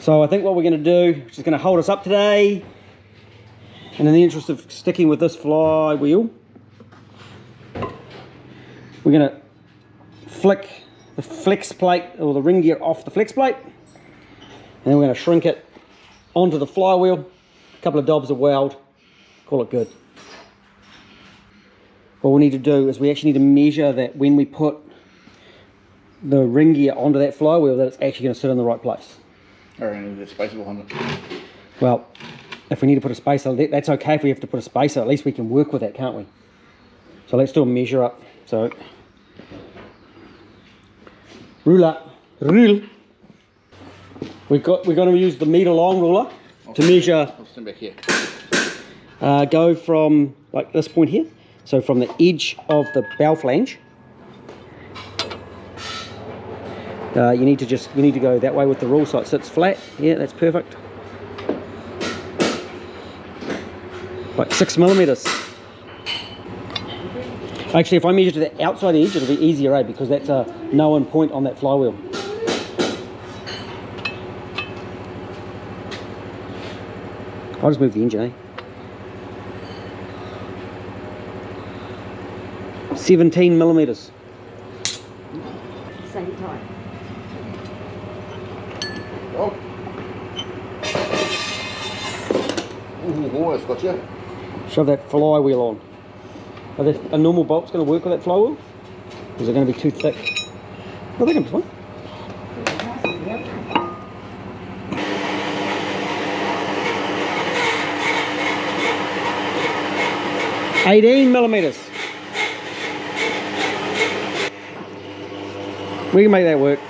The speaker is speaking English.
So I think what we're going to do is just going to hold us up today, and in the interest of sticking with this flywheel, we're going to flick the flex plate or the ring gear off the flex plate, and then we're going to shrink it onto the flywheel, a couple of dobs of weld, call it good. What we need to do is we actually need to measure that when we put the ring gear onto that flywheel, that it's actually going to sit in the right place. Or any of the spacer behind it. Well, if we need to put a spacer, that's okay. If we have to put a spacer, at least we can work with that, can't we? So let's do a measure up. So rule. We're going to use the meter long ruler to measure. I'll stand back here. Go from like this point here, so from the edge of the bow flange. You need to go that way with the rule so it sits flat. Yeah, that's perfect. Like 6 millimeters. Actually, if I measure to the outside edge, it'll be easier, eh? Because that's a known point on that flywheel. I'll just move the engine, 17 millimeters. Same time. Oh, almost got you. Shove that flywheel on. Are a normal bolt's going to work with that flywheel? Or is it going to be too thick? I think it's fine. 18 millimeters. We can make that work.